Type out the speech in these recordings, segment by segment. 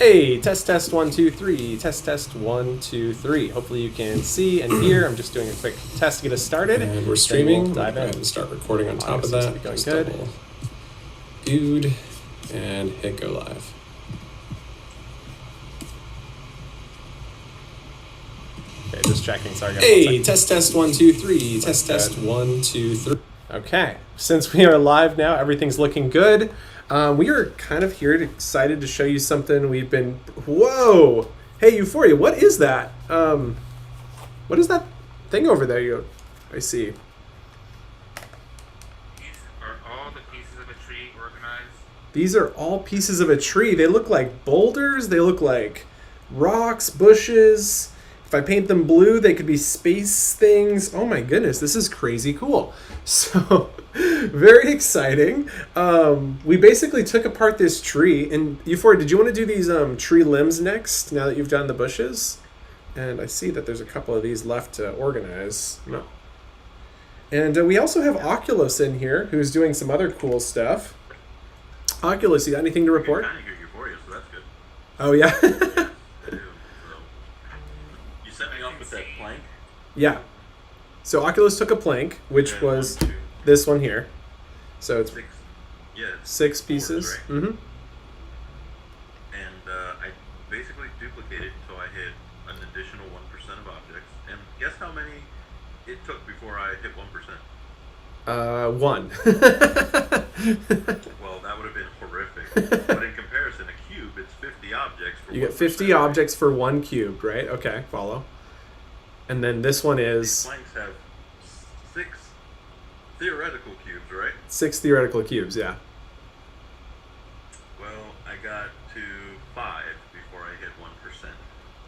Hey, test 1 2 3. Test 1 2 3. Hopefully you can see and hear. I'm just doing a quick test to get us started. And we're streaming. We'll dive Go in. ahead and start recording on top of Seems that. to be going Just good. double viewed and hit go live. Okay, just checking. Sorry, guys. Hey, test 1 2 3. Test 1 2 3. Okay, since we are live now, everything's looking good. We are kind of here, excited to show you something we've been. Whoa! Hey, Euphoria, what is that? What is that thing over there? I see. These are all the pieces of a tree organized. These are all pieces of a tree. They look like boulders. They look like rocks, bushes. If I paint them blue, they could be space things. Oh my goodness, this is crazy cool. So, very exciting. We basically took apart this tree. And Euphoria, did you want to do these tree limbs next, now that you've done the bushes? And I see that there's a couple of these left to organize. No. And we also have Oculus in here, who's doing some other cool stuff. Oculus, you got anything to report? I can hear Euphoria, so that's good. Oh, yeah? I do. So, you set me off with that plank. Yeah. So Oculus took a plank, which and was 1, 2, this one here. So it's 6. Yeah. six Fours, pieces. right? Mm-hmm. And I basically duplicated until I hit an additional 1% of objects. And guess how many it took before I hit 1%? One. Well, that would have been horrific. But in comparison, a cube, it's 50 objects for You 1%. get 50 objects for one cube, right? Okay, follow. And then this one These is planks have 6 theoretical cubes, right? 6 theoretical cubes, yeah. Well, I got to 5 before I hit 1%.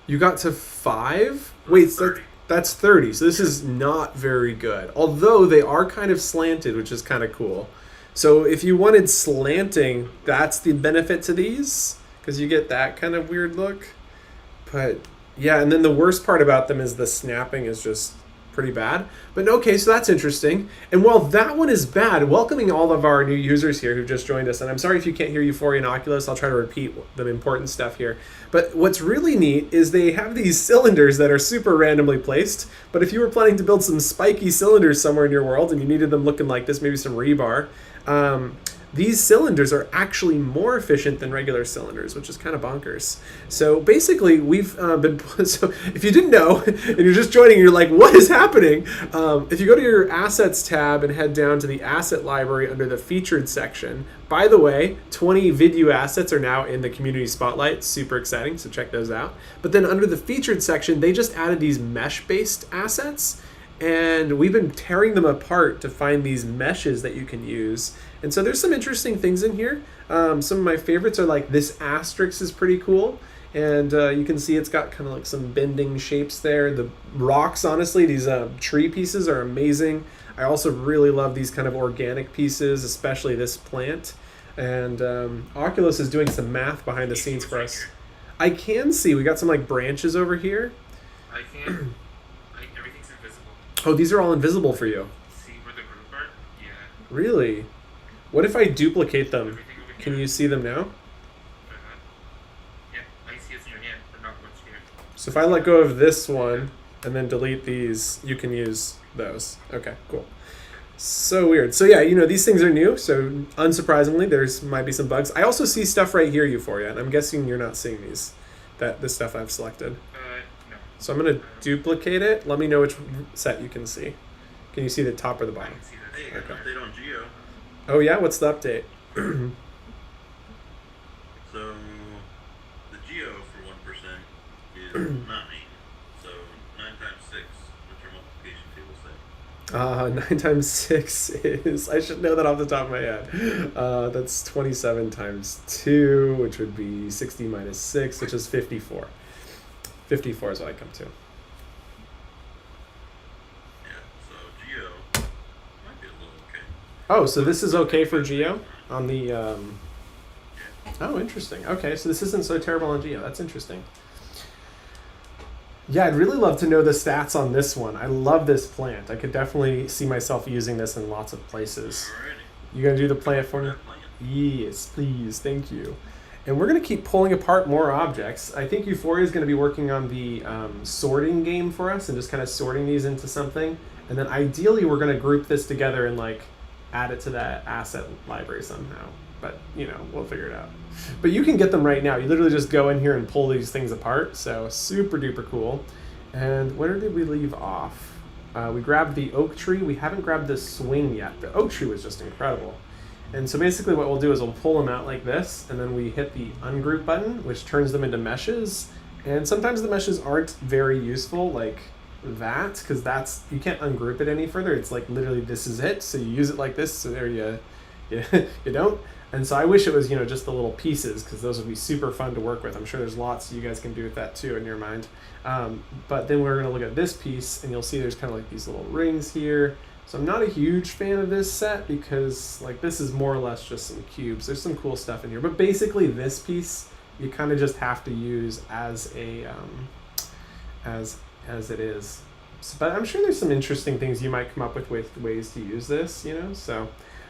You got to 5? Wait, so 30. that's 30. So this is not very good. Although they are kind of slanted, which is kind of cool. So if you wanted slanting, that's the benefit to these, because you get that kind of weird look. But yeah, and then the worst part about them is the snapping is just pretty bad. But okay, so that's interesting. And while that one is bad, welcoming all of our new users here who just joined us, and I'm sorry if you can't hear Euphoria and Oculus, I'll try to repeat the important stuff here. But what's really neat is they have these cylinders that are super randomly placed, but if you were planning to build some spiky cylinders somewhere in your world and you needed them looking like this, maybe some rebar, these cylinders are actually more efficient than regular cylinders, which is kind of bonkers. So basically, we've been... So if you didn't know, and you're just joining, you're like, what is happening? If you go to your Assets tab and head down to the Asset Library under the Featured section, by the way, 20 Vidyuu assets are now in the Community Spotlight. Super exciting, so check those out. But then under the Featured section, they just added these mesh-based assets, and we've been tearing them apart to find these meshes that you can use. And so there's some interesting things in here. Some of my favorites are like this asterisk is pretty cool. And you can see it's got kind of like some bending shapes there. The rocks, honestly, these tree pieces are amazing. I also really love these kind of organic pieces, especially this plant. And Oculus is doing some math behind the scenes for us. I can see, we got some like branches over here. I can. Everything's invisible. Oh, these are all invisible for you. See where the group are? Yeah. Really? What if I duplicate them? Everything over here. Can you see them now? Yeah, I see it's in your hand, but not what's here. So if I let go of this one and then delete these, you can use those. Okay, cool. So weird. So yeah, you know, these things are new, so unsurprisingly, there's might be some bugs. I also see stuff right here, Euphoria, and I'm guessing you're not seeing these, the stuff I've selected. No. So I'm going to duplicate it. Let me know which set you can see. Can you see the top or the I bottom? can see that. Hey, I got an update on Geo. Oh yeah? What's the update? So, the Geo for 1% is 9. So, 9 times 6, what's your multiplication table say? 9 times 6 is, I should know that off the top of my head. That's 27 times 2, which would be 60 minus 6, which is 54. 54 is what I come to. Yeah, so Geo might be a little okay. Oh, so this is okay for Geo on the... Oh, interesting. Okay, so this isn't so terrible on Geo. That's interesting. Yeah, I'd really love to know the stats on this one. I love this plant. I could definitely see myself using this in lots of places. Alrighty. You gonna do the plant for me? That plant. Yes, please. Thank you. And we're going to keep pulling apart more objects. I think Euphoria is going to be working on the sorting game for us and just kind of sorting these into something. And then ideally we're going to group this together and like add it to that asset library somehow. But, you know, we'll figure it out. But you can get them right now. You literally just go in here and pull these things apart. So super duper cool. And where did we leave off? We grabbed the oak tree. We haven't grabbed the swing yet. The oak tree was just incredible. And so basically what we'll do is we'll pull them out like this, and then we hit the ungroup button, which turns them into meshes. And sometimes the meshes aren't very useful, like that, because that's, you can't ungroup it any further. It's like literally this is it. So you use it like this, so there you don't. And so I wish it was, you know, just the little pieces, because those would be super fun to work with. I'm sure there's lots you guys can do with that too in your mind. But then we're going to look at this piece, and you'll see there's kind of like these little rings here. So I'm not a huge fan of this set because like this is more or less just some cubes. There's some cool stuff in here, but basically this piece you kind of just have to use as a as it is. So, but I'm sure there's some interesting things you might come up with ways to use this, you know. So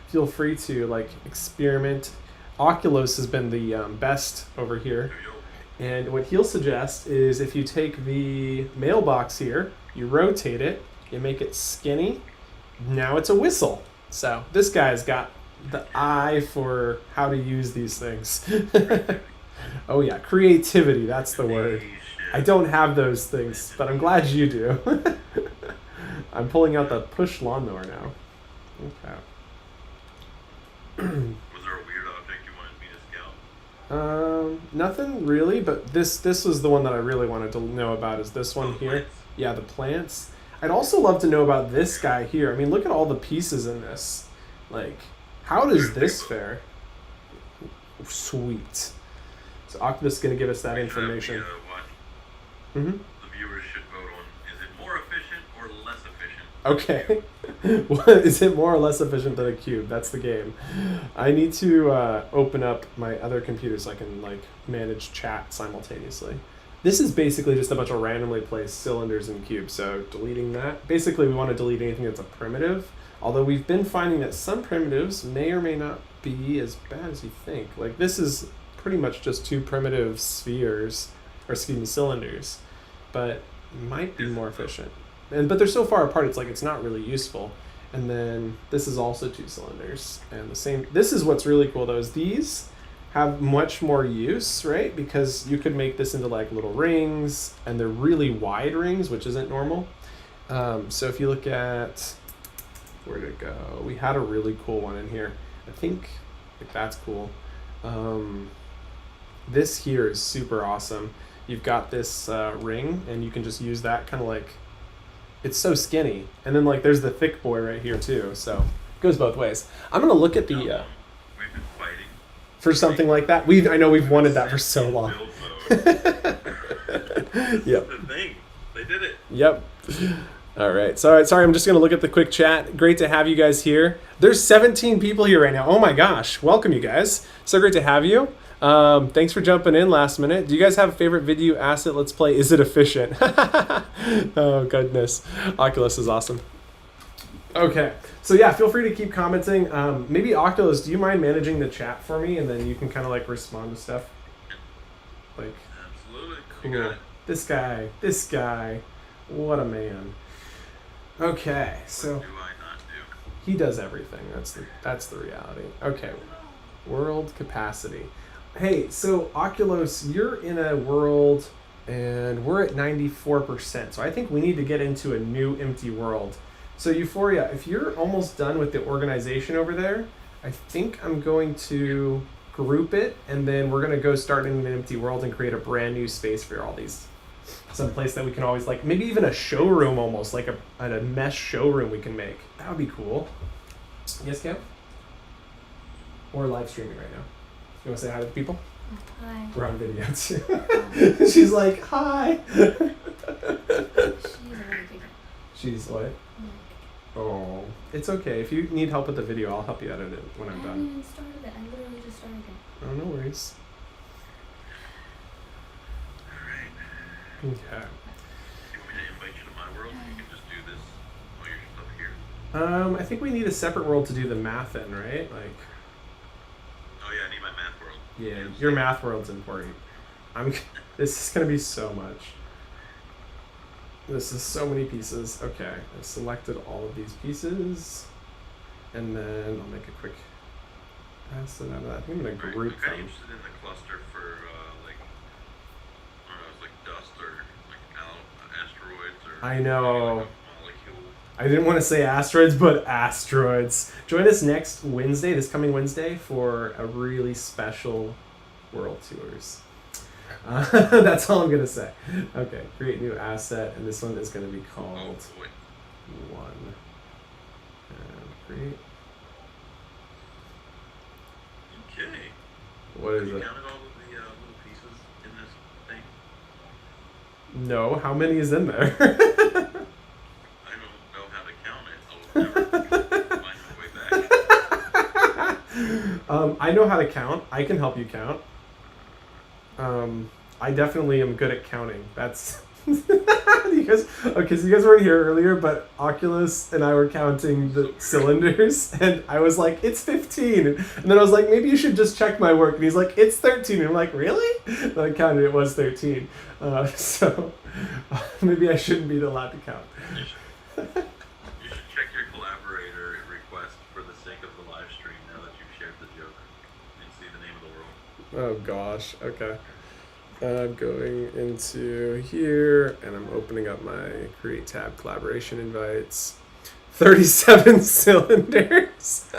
feel free to like experiment. Oculus has been the best over here, and what he'll suggest is if you take the mailbox here, you rotate it, you make it skinny. Now it's a whistle. So this guy's got the eye for how to use these things. Oh yeah, creativity, that's the word. I don't have those things, but I'm glad you do. I'm pulling out the push lawnmower now. Okay. Was there a weird object you wanted me to scout? Nothing really, but this was the one that I really wanted to know about, is this one here. Plants? Yeah, the plants. I'd also love to know about this guy here. I mean, look at all the pieces in this. Like, how does this fare? Sweet. So Oculus is going to give us that information. The viewers should vote on, is it more efficient or less efficient? Okay. What, is it more or less efficient than a cube? That's the game. I need to open up my other computer so I can like manage chat simultaneously. This is basically just a bunch of randomly placed cylinders and cubes, so deleting that. Basically, we want to delete anything that's a primitive, although we've been finding that some primitives may or may not be as bad as you think. Like this is pretty much just two primitive spheres, or excuse me, cylinders, but might be more efficient. But they're so far apart, it's like it's not really useful. And then this is also two cylinders, and the same. This is what's really cool though, is these have much more use, right? Because you could make this into like little rings, and they're really wide rings, which isn't normal. So if you look at, where'd it go? We had a really cool one in here. I think like that's cool. This here is super awesome. You've got this ring, and you can just use that kind of like, it's so skinny. And then like there's the thick boy right here too. So it goes both ways. I'm gonna look at the We've been fighting. for something like that. I know we've wanted that for so long. Yep. Yep. The thing. They did it. Yep. All right. Sorry, I'm just going to look at the quick chat. Great to have you guys here. There's 17 people here right now. Oh my gosh. Welcome, you guys. So great to have you. Thanks for jumping in last minute. Do you guys have a favorite Vidyuu asset? Let's play. Is it efficient? Oh, goodness. Oculus is awesome. Okay. So yeah, feel free to keep commenting. Maybe Oculus, do you mind managing the chat for me? And then you can kind of like respond to stuff. Like, Absolutely. cool. You got it. This guy. What a man. Okay, so What do I not do? he does everything. That's the reality. Okay, world capacity. Hey, so Oculus, you're in a world, and we're at 94%. So I think we need to get into a new empty world. So Euphoria, if you're almost done with the organization over there, I think I'm going to group it, and then we're going to go start in an empty world and create a brand new space for all these. Some place that we can always, like, maybe even a showroom almost, like a mesh showroom we can make. That would be cool. Yes, Cam? Or live streaming right now. You want to say hi to the people? Hi. We're on video too. She's like, hi. She's already bigger. She's what? Yeah. Oh, it's okay. If you need help with the video, I'll help you edit it when I I'm haven't done. even started it. I literally just started it. Oh, no worries. Okay. You want me to invite you to my world? You can just do this while you're just up here. I think we need a separate world to do the math in, right? Like, Oh yeah, I need my math world. Yeah, your math world's important. This is gonna be so much. This is so many pieces. Okay, I've selected all of these pieces, and then I'll make a quick pass it out of that. I think I'm gonna Right, group I'm kind of them. interested in the cluster for like I don't know, it's like dust or like asteroids or I know. like a molecule. I didn't want to say asteroids, but asteroids. Join us next Wednesday, this coming Wednesday, for a really special World Tours. That's all I'm gonna say. Okay, create new asset, and this one is gonna be Oh called boy. one. And create. Okay. What Have is you it? counted all of the little pieces in this thing? No, how many is in there? I don't know how to count it. I'll never find my way back. I know how to count. I can help you count. I definitely am good at counting. That's you guys. Okay, so you guys weren't here earlier, but Oculus and I were counting the cylinders, and I was like, "It's 15," and then I was like, "Maybe you should just check my work," and he's like, "It's 13," and I'm like, "Really?" And I counted. It was 13. So maybe I shouldn't be allowed to count. You should check your collaborator request for the sake of the live stream now that you've shared the joke and see the name of the world. Oh gosh. Okay. I'm going into here, and I'm opening up my Create tab, Collaboration Invites. 37 cylinders.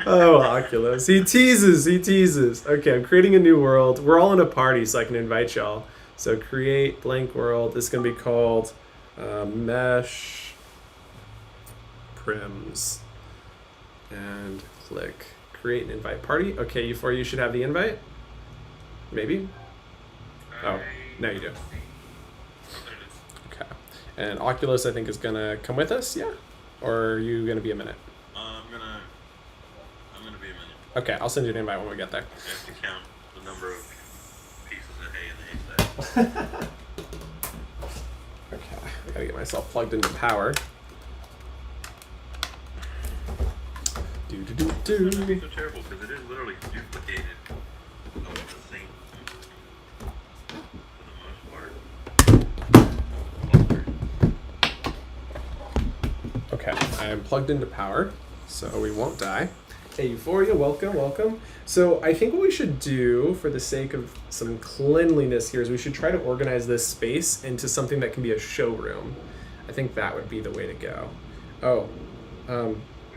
Oh, Oculus. He teases. Okay, I'm creating a new world. We're all in a party, so I can invite y'all. So create blank world. This is going to be called Mesh Prims. And click Create and Invite Party. Okay, you should have the invite. Maybe? Oh, now you do. Okay. And Oculus, I think, is gonna come with us, yeah? Or are you gonna be a minute? I'm gonna be a minute. Okay, I'll send you an invite when we get there. I have to count the number of pieces of hay in the haystack. Okay, I gotta get myself plugged into power. It's not so terrible because it is literally duplicated of the same for the most part. Okay, I am plugged into power, so we won't die. Hey, Euphoria, welcome. So I think what we should do, for the sake of some cleanliness here, is we should try to organize this space into something that can be a showroom. I think that would be the way to go. Oh,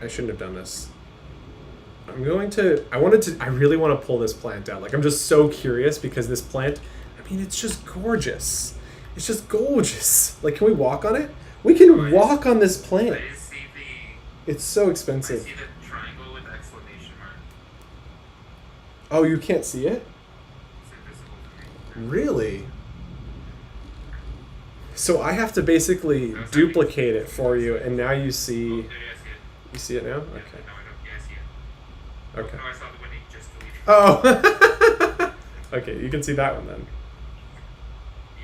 I shouldn't have done this. I really want to pull this plant out. Like, I'm just so curious because this plant, I mean, it's just gorgeous. It's just gorgeous. Like, can we walk on it? We can walk on this plant. I see the. It's so I expensive. see the triangle with exclamation mark. Oh, you can't see it? It's invisible to me. Really? So I have to basically duplicate it for you, and now you Oh, see. there I see it. You see it now? Yeah, Okay. no, I don't. Yeah, I see it. Okay. No, I saw the one you just deleted. Oh. Okay, you can see that one then.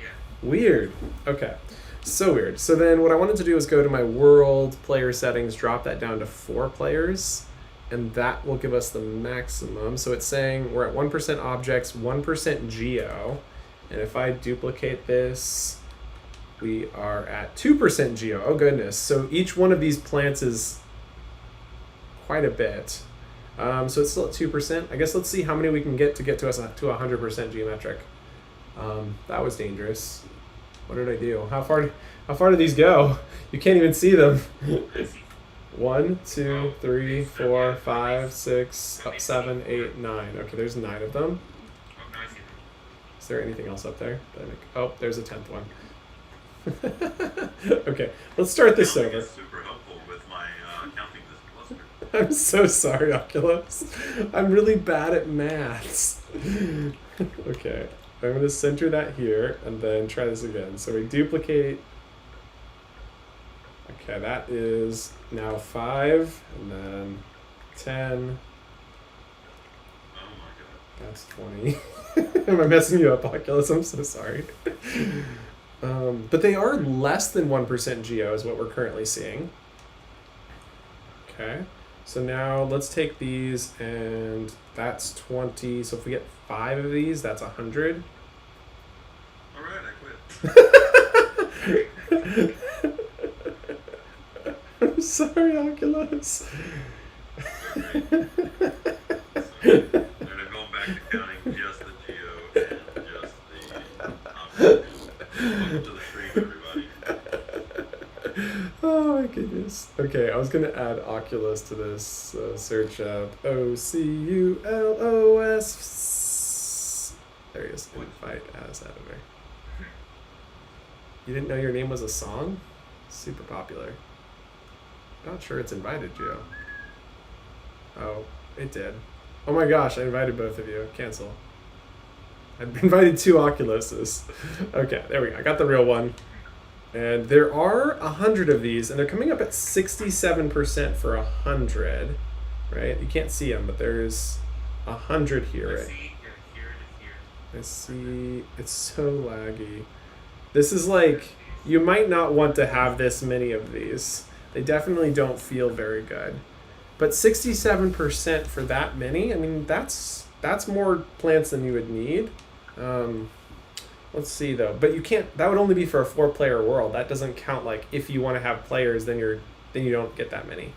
Yeah. Weird. Okay. So weird. So then what I wanted to do is go to my world player settings, drop that down to 4 players, and that will give us the maximum. So it's saying we're at 1% objects, 1% geo, and if I duplicate this, we are at 2% geo. Oh goodness. So each one of these plants is quite a bit. So it's still at 2%. I guess let's see how many we can get to us to 100% geometric. That was dangerous. What did I do? How far do these go? You can't even see them. I see. 1, 2, 3, 4, 5, 6, 7, 8, 9. Okay, there's 9 of them. Oh, no, I see them. Is there anything else up there? Oh, there's a 10th one. Okay, let's start this Counting over. is super helpful with my counting this cluster. I'm so sorry, Oculus. I'm really bad at maths. Okay, I'm going to center that here and then try this again. So we duplicate. Okay, that is now 5 and then 10. Oh my god. That's 20. Am I messing you up, Oculus? I'm so sorry. But they are less than 1% geo is what we're currently seeing. Okay. So now let's take these, and that's 20. So if we get 5 of these, that's 100. All right, I quit. I'm sorry, Oculus. Alright. So, I'm going back to counting just the geo and just the object. Welcome to the stream, everybody. Oh my goodness. Okay, I was gonna add Oculus to this. Search up Oculus. There he is. Invite as editor. You didn't know your name was a song? Super popular. Not sure it's invited you. Oh, it did. Oh my gosh, I invited both of you. Cancel. I've invited 2 Oculuses. Okay, there we go. I got the real one. And there are 100 of these, and they're coming up at 67% for 100. Right? You can't see them, but there's 100 here. Let's Right? see. Yeah, here it is here. I see. It's so laggy. This is like, you might not want to have this many of these. They definitely don't feel very good. But 67% for that many, I mean, that's more plants than you would need. Let's see though. But you can't, that would only be for a 4-player world. That doesn't count, like, if you want to have players, then you don't get that many.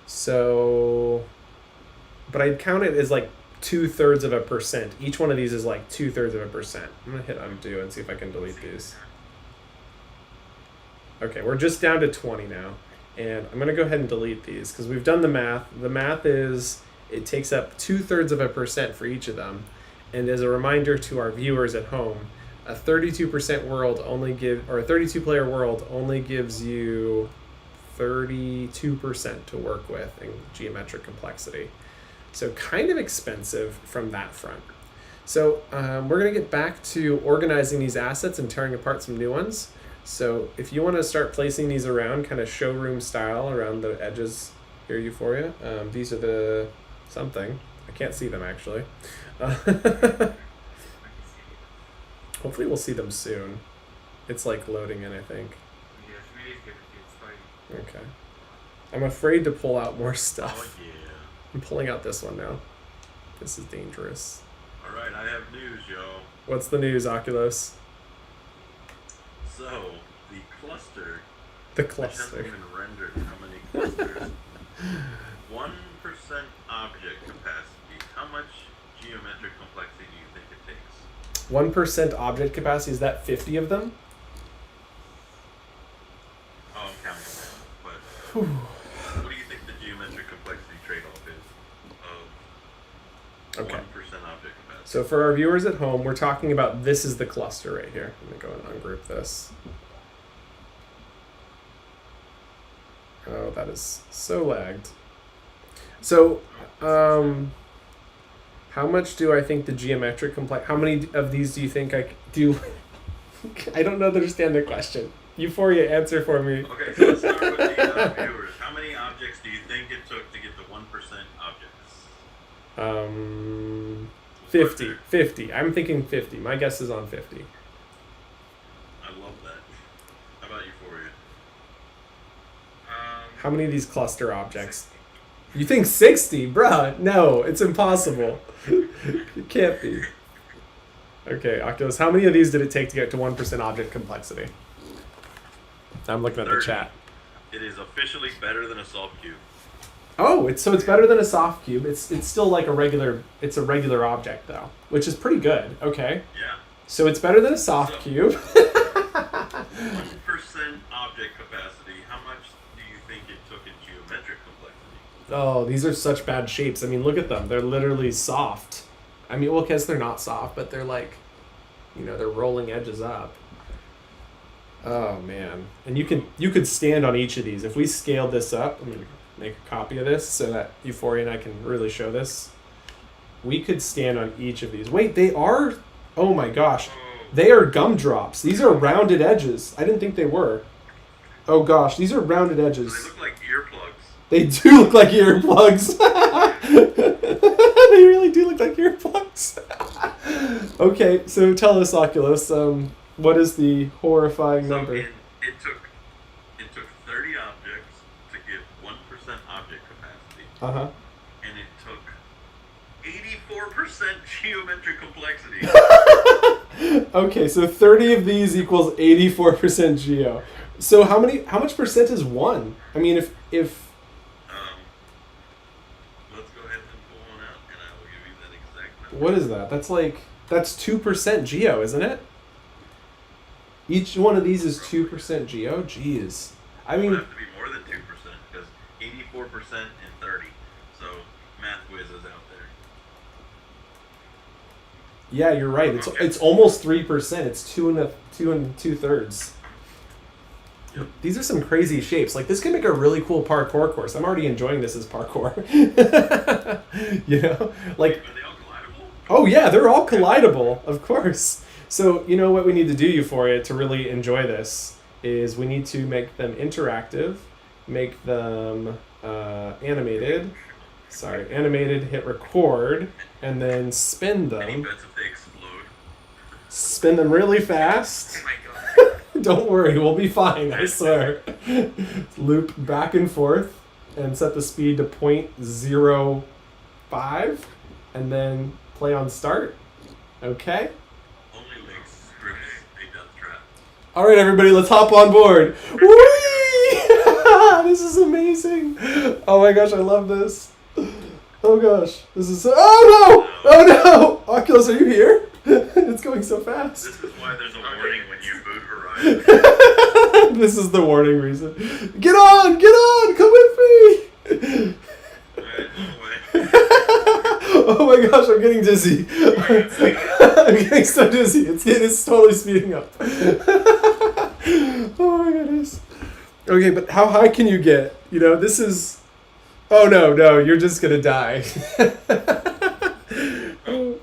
So, but I'd count it as like 2/3%. Each one of these is like 2/3%. I'm gonna hit undo and see if I can delete these. Okay, we're just down to 20 now. And I'm gonna go ahead and delete these because we've done the math. The math is it takes up 2/3% for each of them. And as a reminder to our viewers at home, a 32% world only or a 32-player world only gives you 32% to work with in geometric complexity. So kind of expensive from that front. So we're gonna get back to organizing these assets and tearing apart some new ones. So if you want to start placing these around, kind of showroom style around the edges here, Euphoria, these are the something. I can't see them actually. Hopefully we'll see them soon. It's like loading in, I think. Yeah, maybe it's fine. Okay. I'm afraid to pull out more stuff. Oh yeah. I'm pulling out this one now. This is dangerous. All right, I have news, y'all. What's the news, Oculus? So the cluster. The Which hasn't cluster. even rendered how many clusters. 1% object capacity. How much geometric complexity do you think it takes? 1% object capacity, is that 50 of them? Oh, I'm counting that. But what do you think the geometric complexity trade-off is of Okay. 1% object capacity? So for our viewers at home, we're talking about this is the cluster right here. I'm gonna go and ungroup this. Oh, that is so lagged. So, how much do I think the geometric complex? How many of these do you think I do? I don't understand the question. Euphoria, answer for me. Okay, so let's start with the viewers. How many objects do you think it took to get the 1% objects? 50. 50. I'm thinking 50. My guess is on 50. I love that. How about Euphoria? How many of these cluster objects? You think 60? Bruh, no, it's impossible. It can't be. Okay, Oculus, how many of these did it take to get to 1% object complexity? I'm looking at the 30. chat. It is officially better than a soft cube. Oh, it's better than a soft cube. It's still like a regular object though, which is pretty good. Okay. Yeah. So it's better than a soft cube. 1% object capacity. How much do you think it took in geometric complexity? Oh, these are such bad shapes. I mean, look at them. They're literally soft. I mean, well, because they're not soft, but they're like, they're rolling edges up. Oh man. And you could stand on each of these. If we scaled this up, I'm gonna make a copy of this so that Euphoria and I can really show this. We could stand on each of these. Wait, they are, oh my gosh. They are gumdrops. These are rounded edges. I didn't think they were. Oh gosh, these are rounded They edges. look like earplugs. They do look like earplugs. They really do look like earplugs. Okay, so tell us, Oculus, what is the horrifying So number? it took 30 objects to get 1% object capacity. Uh-huh. and it took 84% geometric complexity. Okay, so 30 of these equals 84% geo. So how much percent is 1? I mean, if Let's go ahead and pull one out, and I will give you that exact number. what is that? That's 2% geo, isn't it? Each one of these is 2% geo? Jeez. I It mean, would have to be more than 2%, because 84% and 30. So, math whiz is out there. yeah, you're right. Okay. It's almost 3%. It's 2 and 2/3. Yep. These are some crazy shapes. Like, this could make a really cool parkour course. I'm already enjoying this as parkour. You know? Like, Are they all collidable? oh yeah, they're all collidable, of course. So, you know what we need to do, Euphoria, to really enjoy this is we need to make them interactive, make them animated. Sorry, animated, hit record, and then spin Any them. bets if they explode? Spin them really fast. Oh my god. Don't worry, we'll be fine, I swear. Loop back and forth and set the speed to 0.05 and then play on start. Okay? Only Link scripts a death trap. All right, everybody, let's hop on board. Whee! This is amazing. Oh my gosh, I love this. Oh gosh, this is so... Oh no! Oh no! Oculus, are you here? It's going so fast. This is why there's a warning when you boot Horizon. This is the warning reason. Get on! Come with me! Alright, all the way. Oh my gosh, I'm getting dizzy. I'm getting so dizzy. It's totally speeding up. Oh my goodness. Okay, but how high can you get? You know, this is... Oh no, you're just gonna die.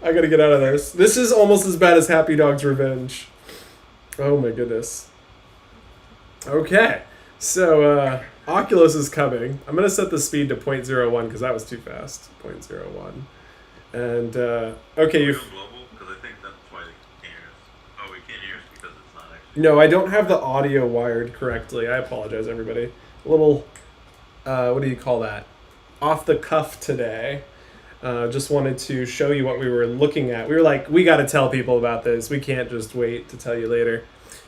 I gotta get out of this. This is almost as bad as Happy Dog's Revenge. Oh my goodness. Okay, so Oculus is coming. I'm gonna set the speed to 0.01 because that was too fast. 0.01. And okay, Are we you. on global? Because I think that's why they can't hear us. Oh, we can't hear us because it's not actually. No, I don't have the audio wired correctly. I apologize, everybody. A little, what do you call that? Off the cuff today. Just wanted to show you what we were looking at. We were like, we got to tell people about this. We can't just wait to tell you later.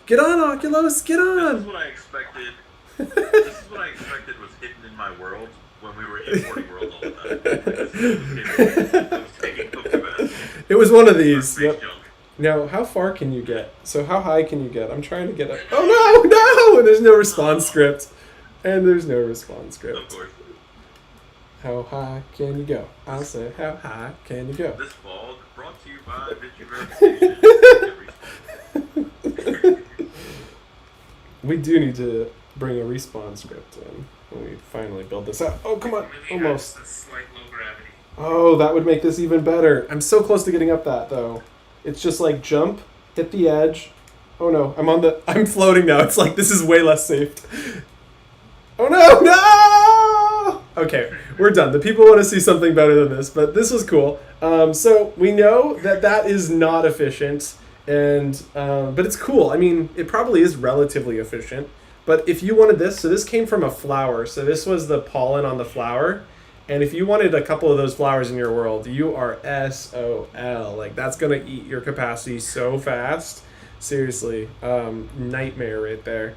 Get on, Oculus, get This is on! what I expected. This is what I expected was hidden in my world when we were importing worlds all the time. I was taking up capacity. It was one of these. Space Yep. junk. Now, how far can you get? So how high can you get? I'm trying to get up. Oh no! And there's no response script. And there's no response Of script. course. How high can you go? I'll say, how high can you go? This vlog brought to you by Vidyuu verification. We do need to bring a respawn script in when we finally build this out. Oh, come on. Maybe Almost. has a slight low gravity. Oh, that would make this even better. I'm so close to getting up that, though. It's just like jump, hit the edge. Oh no, I'm floating now. It's like, this is way less safe. Oh no! Okay, we're done. The people want to see something better than this, but this was cool. So we know that is not efficient, and but it's cool. I mean, it probably is relatively efficient. But if you wanted this, so this came from a flower. So this was the pollen on the flower. And if you wanted a couple of those flowers in your world, you are SOL. Like, that's going to eat your capacity so fast. Seriously, nightmare right there.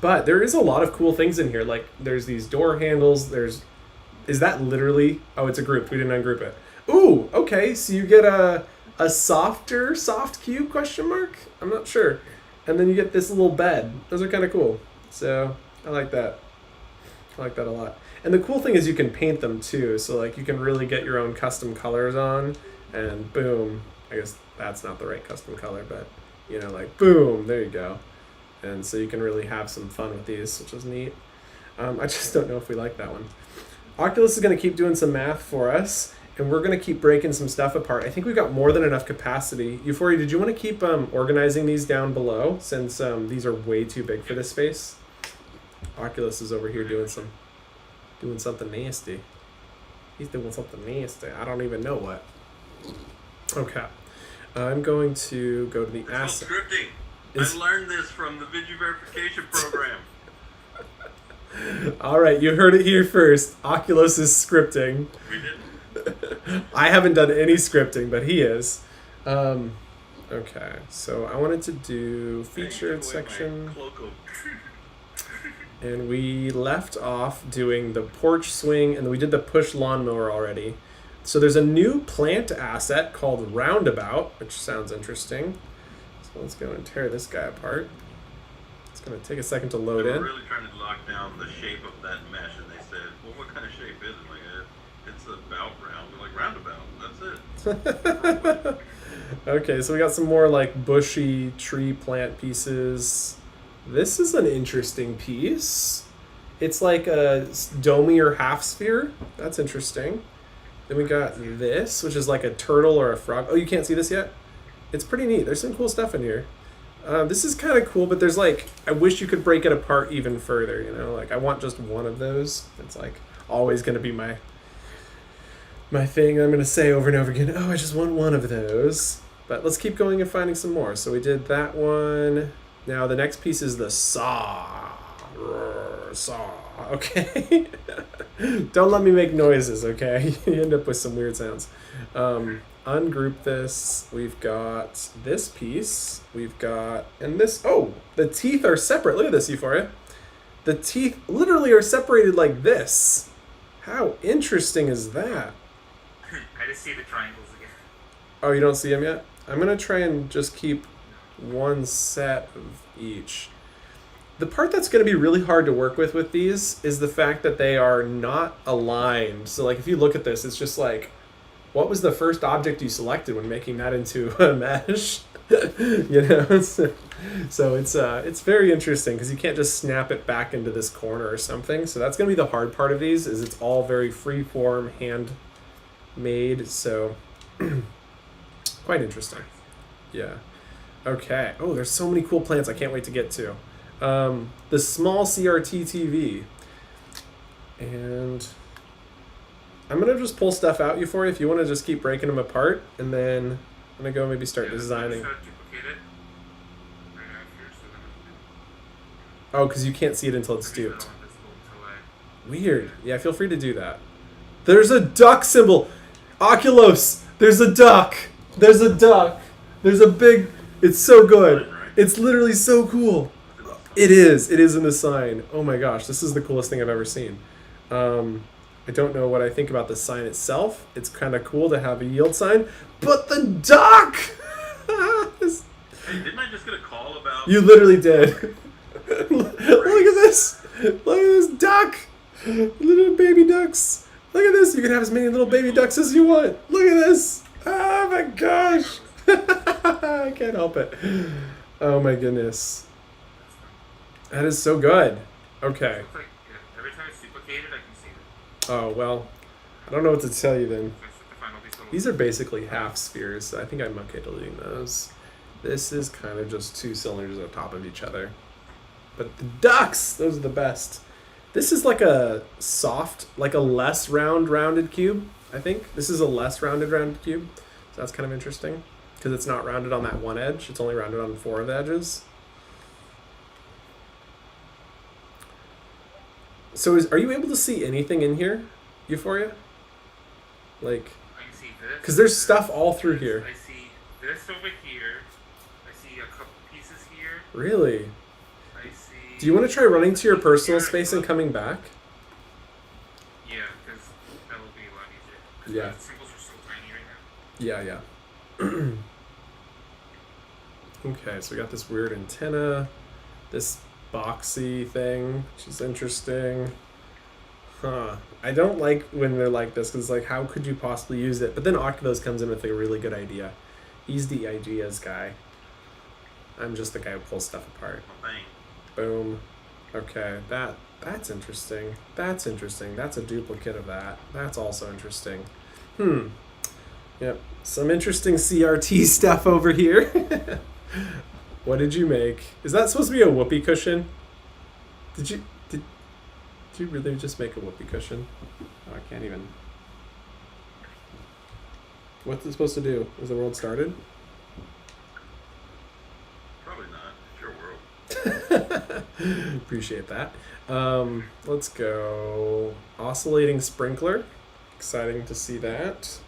But there is a lot of cool things in here. Like, there's these door handles. Is that literally... Oh, it's a group. We didn't ungroup it. Ooh, okay. So you get a soft cube, question mark? I'm not sure. And then you get this little bed. Those are kind of cool. So I like that. I like that a lot. And the cool thing is you can paint them too. So like you can really get your own custom colors on. And boom. I guess that's not the right custom color, but you know, like boom, there you go. And so you can really have some fun with these, which is neat. I just don't know if we like that one. Oculus is going to keep doing some math for us, and we're going to keep breaking some stuff apart. I think we've got more than enough capacity. Euphoria, did you want to keep organizing these down below, since these are way too big for this space? Oculus is over here doing something nasty. He's doing something nasty. I don't even know what. Okay. I'm going to go to the It's asset. called scripting. I learned this from the Vidyuu verification program. All right, you heard it here first. Oculus is scripting. We didn't. I haven't done any scripting, but he is. Okay, so I wanted to do featured section. And we left off doing the porch swing, and we did the push lawnmower already. So there's a new plant asset called Roundabout, which sounds interesting. So let's go and tear this guy apart. It's going to take a second to load They were in. really trying to lock down the shape of that mesh, and they said, well, what kind of shape is it? Like, it's about round. We're like, roundabout. That's it. Okay, so we got some more like bushy tree plant pieces. This is an interesting piece. It's like a domier half sphere. That's interesting. Then we got this, which is like a turtle or a frog. Oh, you can't see this yet? It's pretty neat. There's some cool stuff in here. This is kind of cool, but there's like, I wish you could break it apart even further, you know? Like, I want just one of those. It's like always going to be my thing. I'm going to say over and over again, oh, I just want one of those. But let's keep going and finding some more. So we did that one. Now the next piece is the saw. Saw. Okay. Don't let me make noises, okay? You end up with some weird sounds. Ungroup this. We've got this piece. We've got, and this, oh, the teeth are separate. Look at this, Euphoria. The teeth literally are separated like this. How interesting is that? I just see the triangles again. Oh, you don't see them yet? I'm going to try and just keep one set of each. The part that's going to be really hard to work with these is the fact that they are not aligned. So like if you look at this, it's just like, what was the first object you selected when making that into a mesh? You know, so it's very interesting because you can't just snap it back into this corner or something. So that's going to be the hard part of these, is it's all very free form, hand made. So quite interesting. Yeah. Okay. Oh, there's so many cool plants I can't wait to get to. The small CRT TV. And I'm going to just pull stuff out you if you want to just keep breaking them apart. And then I'm going to go maybe start designing. Oh, because you can't see it until it's duped. Weird. Yeah, feel free to do that. There's a duck symbol. Oculus. There's a duck. There's a duck. There's a big... It's so good. It's literally so cool. It is. It is in the sign. Oh my gosh. This is the coolest thing I've ever seen. I don't know what I think about the sign itself. It's kind of cool to have a yield sign. But the duck! Hey, didn't I just get a call about... You literally did. Look at this. Look at this duck. Little baby ducks. Look at this. You can have as many little baby ducks as you want. Look at this. Oh my gosh. I can't help it. Oh my goodness. That is so good. Okay. Looks like, yeah, every time it's duplicated, I can see it. Oh, well. I don't know what to tell you then. So I just have to find all these little... These are basically half spheres, so I think I'm okay deleting those. This is kind of just two cylinders on top of each other. But the ducks, those are the best. This is like a soft, like a less rounded cube, I think. This is a less rounded cube. So that's kind of interesting. Because it's not rounded on that one edge. It's only rounded on 4 of the edges. So are you able to see anything in here, Euphoria? Like, I can see this. because there's stuff all through here. I see this over here. I see a couple pieces here. Really? I see... Do you want to try running to your personal space and coming back? Yeah, because that will be a lot easier. 'Cause Yeah. the symbols are so tiny right now. Yeah. Okay, so we got this weird antenna, this boxy thing, which is interesting. Huh. I don't like when they're like this, because like, how could you possibly use it? But then Oculus comes in with a really good idea. He's the ideas guy. I'm just the guy who pulls stuff apart. Boom. Okay, that's interesting. That's interesting. That's a duplicate of that. That's also interesting. Yep. Some interesting CRT stuff over here. What did you make? Is that supposed to be a whoopee cushion? Did you really just make a whoopee cushion? Oh, I can't even. What's it supposed to do? Is the world started? Probably not. It's your world. Appreciate that. Let's go oscillating sprinkler. Exciting to see that.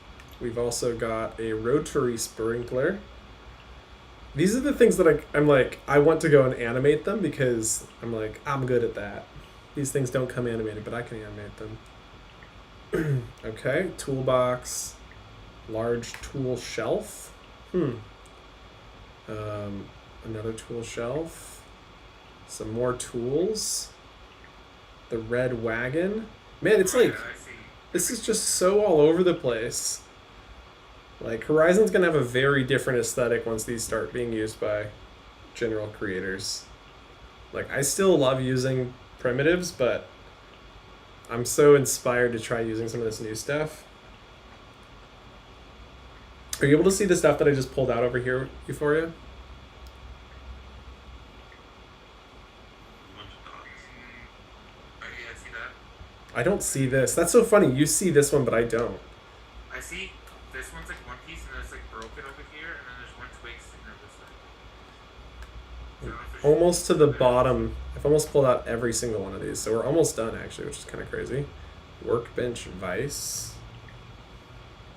We've also got a rotary sprinkler. These are the things that I'm like, I want to go and animate them because I'm like, I'm good at that. These things don't come animated, but I can animate them. Okay, toolbox, large tool shelf. Another tool shelf. Some more tools. The red wagon. Man, it's like, I see. this is just so all over the place. Like, Horizon's gonna have a very different aesthetic once these start being used by general creators. Like, I still love using primitives, but I'm so inspired to try using some of this new stuff. Are you able to see the stuff that I just pulled out over here for you? Okay, I see that. I don't see this. That's so funny. You see this one, but I don't. I see this one's like one piece and then it's like broken over here and then there's one twig sitting on this side. So I don't know if there's- Almost to the bottom. I've almost pulled out every single one of these, so we're almost done actually, which is kind of crazy. Workbench vise.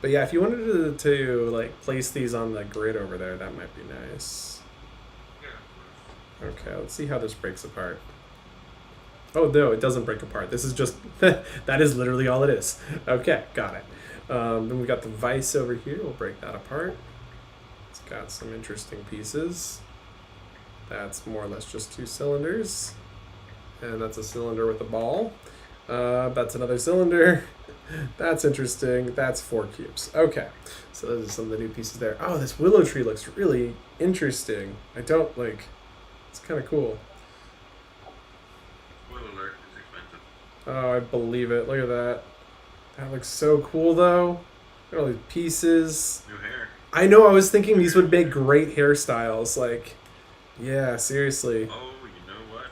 But yeah, if you wanted to like place these on the grid over there, that might be nice. Yeah, of course. Okay, let's see how this breaks apart. Oh no, it doesn't break apart. This is just that is literally all it is. Okay, got it. Then we got the vise over here. We'll break that apart. It's got some interesting pieces. That's more or less just 2 cylinders. And that's a cylinder with a ball. That's another cylinder. That's interesting. That's 4 cubes. Okay, so those are some of the new pieces there. Oh, this willow tree looks really interesting. I don't like, it's kind of cool. Spoiler alert, it's expensive. Oh, I believe it. Look at that. That looks so cool though. Look at all these pieces. New hair. I know, I was thinking these would make great hairstyles. Like, yeah, seriously. Oh, you know what?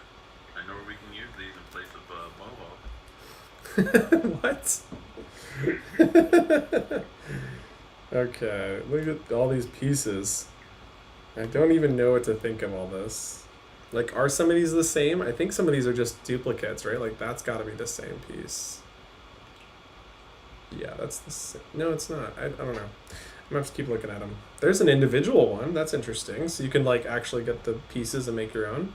I know where we can use these in place of mohawk. What? Okay, look at all these pieces. I don't even know what to think of all this. Like, are some of these the same? I think some of these are just duplicates, right? Like, that's got to be the same piece. Yeah, that's the same. No, it's not. I don't know. I'm gonna have to keep looking at them. There's an individual one. That's interesting. So you can, like, actually get the pieces and make your own.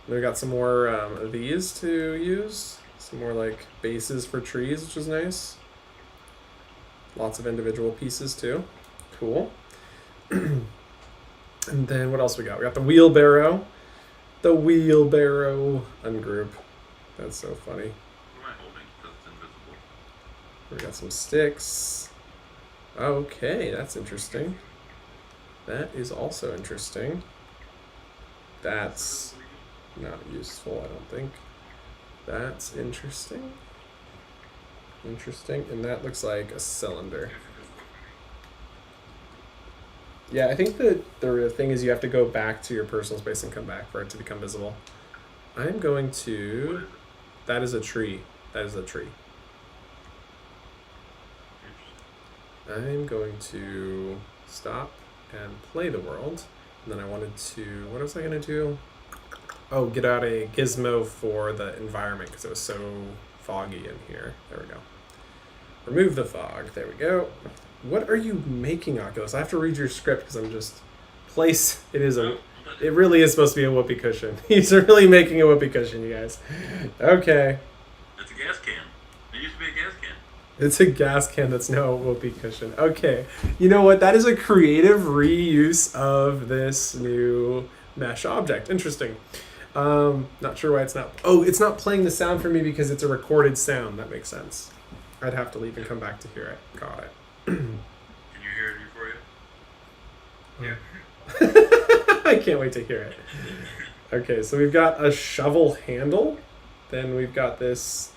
And we got some more of these to use. Some more, like, bases for trees, which is nice. Lots of individual pieces, too. Cool. And then what else we got? We got the wheelbarrow. The wheelbarrow ungroup. That's so funny. What am I holding? Because it's invisible. We got some sticks. Okay, that's interesting. That is also interesting. That's not useful, I don't think. That's interesting. Interesting. And that looks like a cylinder. Yeah, I think that the thing is you have to go back to your personal space and come back for it to become visible. I'm going What to... is it? That is a tree. That is a tree. Interesting. I'm going to stop and play the world. And then I wanted to... What was I going to do? Oh, get out a gizmo for the environment because it was so foggy in here. There we go. Remove the fog. There we go. What are you making, Oculus? I have to read your script because I'm just... It is a... It really is supposed to be a whoopee cushion. He's really making a whoopee cushion, you guys. Okay. It's a gas can. It used to be a gas can. It's a gas can that's now a whoopee cushion. Okay. You know what? That is a creative reuse of this new mesh object. Interesting. Not sure why it's not... Oh, it's not playing the sound for me because it's a recorded sound. That makes sense. I'd have to leave and come back to hear it. Got it. Can you hear it before you? Yeah. I can't wait to hear it. Okay, so we've got a shovel handle. Then we've got this...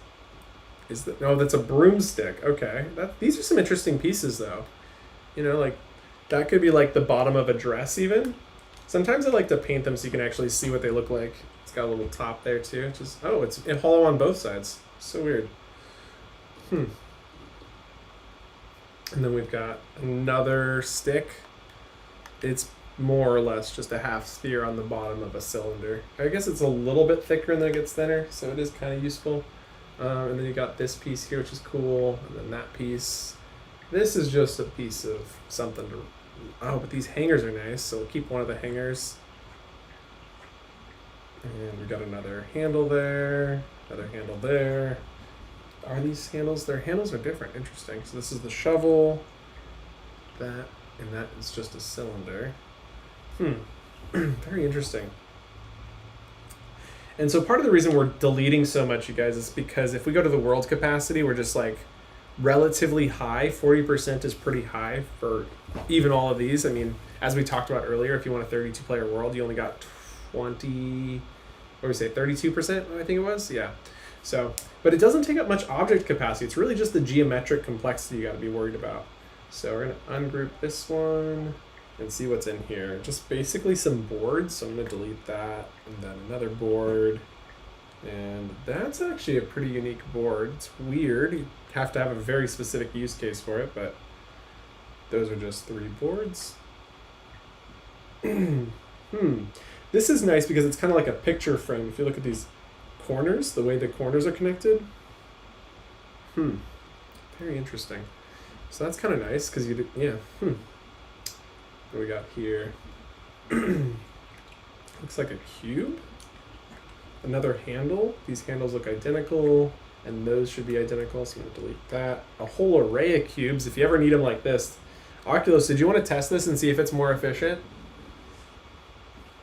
No, that's a broomstick. Okay. These are some interesting pieces, though. You know, like, that could be, like, the bottom of a dress, even. Sometimes I like to paint them so you can actually see what they look like. It's got a little top there, too. Just it's hollow on both sides. So weird. And then we've got another stick. It's more or less just a half sphere on the bottom of a cylinder. I guess it's a little bit thicker and then it gets thinner, so it is kind of useful. And then you got this piece here, which is cool, and then that piece. This is just a piece of something to... Oh, but these hangers are nice, so we'll keep one of the hangers. And we got another handle there, another handle there. Are these handles? Their handles are different. Interesting. So this is the shovel, that, and that is just a cylinder. Very interesting. And so part of the reason we're deleting so much, you guys, is because if we go to the world capacity, we're just like relatively high. 40% is pretty high for even all of these. I mean, as we talked about earlier, if you want a 32-player world, you only got 20, what do we say, 32%, I think it was? Yeah. So, but it doesn't take up much object capacity. It's really just the geometric complexity you got to be worried about. So we're going to ungroup this one and see what's in here. Just basically some boards. So I'm going to delete that, and then another board. And that's actually a pretty unique board. It's weird. You have to have a very specific use case for it, but those are just 3 boards. This is nice because it's kind of like a picture frame. If you look at these corners, the way the corners are connected. Very interesting. So that's kind of nice because you do, yeah. What we got here? Looks like a cube. Another handle. These handles look identical, and those should be identical, so I'm going to delete that. A whole array of cubes. If you ever need them like this. Oculus, did you want to test this and see if it's more efficient?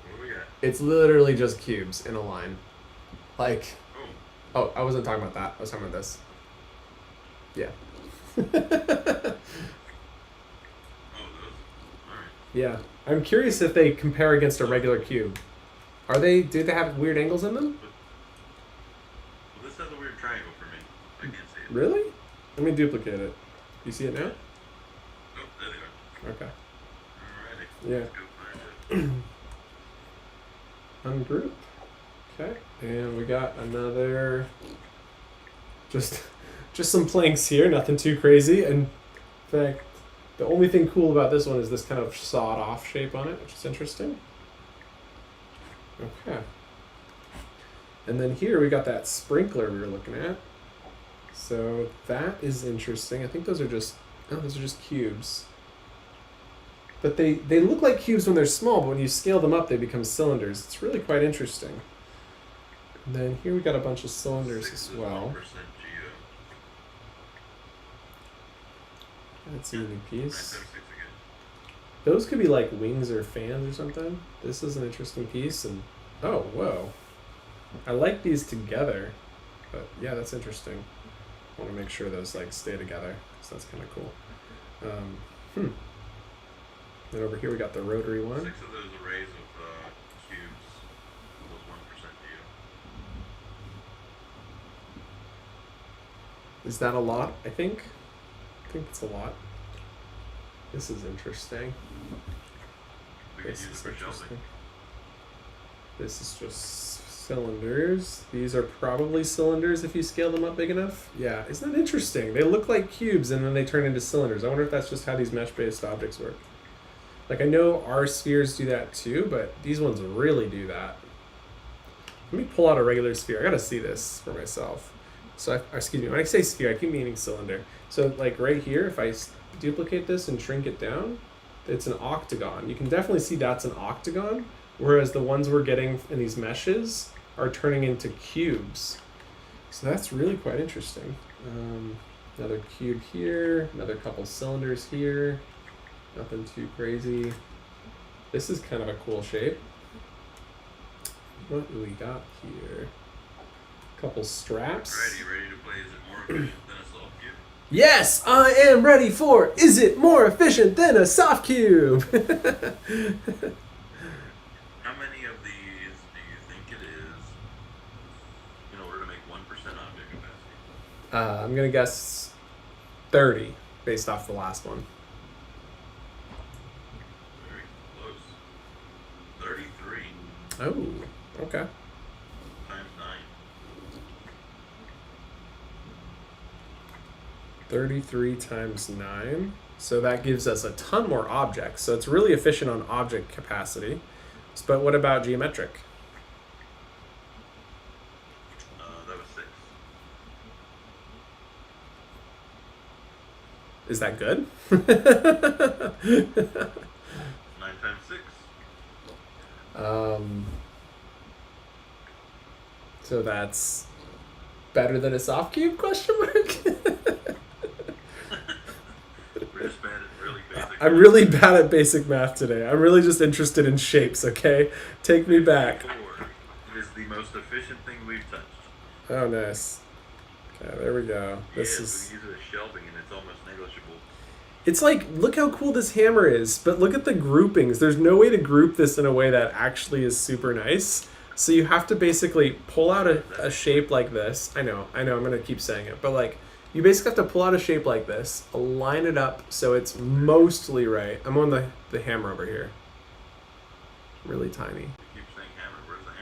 What do we got? It's literally just cubes in a line. Like, oh, I wasn't talking about that. I was talking about this. Yeah. Oh, those. Alright. Yeah. I'm curious if they compare against a regular cube. Do they have weird angles in them? Well, this has a weird triangle for me. I can't see it. Really? Let me duplicate it. You see it now? Oh, there they are. Okay. Alrighty. Yeah. Let's go find it. Ungroup. Okay. And we got another, just some planks here, nothing too crazy. And in fact, the only thing cool about this one is this kind of sawed off shape on it, which is interesting. Okay. And then here we got that sprinkler we were looking at. So that is interesting. I think those are just cubes. But they look like cubes when they're small, but when you scale them up, they become cylinders. It's really quite interesting. And then here we got a bunch of cylinders as well. 1% geo. That's a unique piece. 976 again. Those could be like wings or fans or something. This is an interesting piece, and oh, whoa. I like these together, but yeah, that's interesting. I want to make sure those like stay together, because that's kind of cool. Then over here we got the rotary one. 6 of those arrays of cubes was 1% geo. Is that a lot? I think it's a lot. This is interesting. We could This use it is for shelving. interesting. This is just cylinders. These are probably cylinders if you scale them up big enough. Yeah, isn't that interesting? They look like cubes and then they turn into cylinders. I wonder if that's just how these mesh-based objects work. Like, I know our spheres do that too, but these ones really do that. Let me pull out a regular sphere. I gotta see this for myself. So, excuse me, when I say sphere, I keep meaning cylinder. So, like right here, if I duplicate this and shrink it down, it's an octagon. You can definitely see that's an octagon, whereas the ones we're getting in these meshes are turning into cubes. So that's really quite interesting. Another cube here, another couple cylinders here. Nothing too crazy. This is kind of a cool shape. What do we got here? Couple straps. Alright, you ready to play Is It More Efficient Than a Soft Cube? Yes, I am ready for Is It More Efficient Than a Soft Cube? How many of these do you think it is in order to make 1% object capacity? I'm going to guess 30 based off the last one. Very close. 33 Oh, okay. times 9. 33 times 9. So that gives us a ton more objects. So it's really efficient on object capacity. But what about geometric? That was 6. Is that good? 9 times 6. So that's better than a soft cube, question mark? We're just bad at really basic. I'm really bad at basic math today. I'm really just interested in shapes, okay? Take me back. 4 is the most efficient thing we've touched. Oh, nice. Okay, there we go. This Yeah, is... we use it as shelving and it's almost negligible. It's like, look how cool this hammer is, but look at the groupings. There's no way to group this in a way that actually is super nice. So you have to basically pull out a shape like this. I know, I'm going to keep saying it, but like, you basically have to pull out a shape like this, line it up so it's mostly right. I'm on the hammer over here. Really tiny. We keep saying hammer. Where's the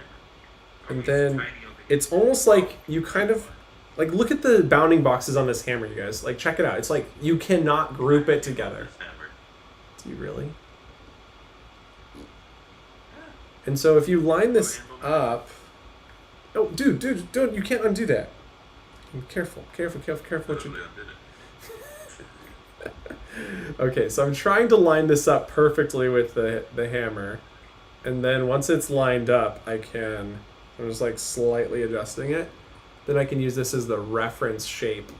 hammer? And then it's almost like you kind of, like, look at the bounding boxes on this hammer, you guys. Like, check it out. It's like you cannot group it together. This hammer. Do you really? And so if you line this up... Oh, dude, don't, you can't undo that. Careful what you... Totally undid it. Okay, so I'm trying to line this up perfectly with the hammer. And then once it's lined up, I'm just like slightly adjusting it. Then I can use this as the reference shape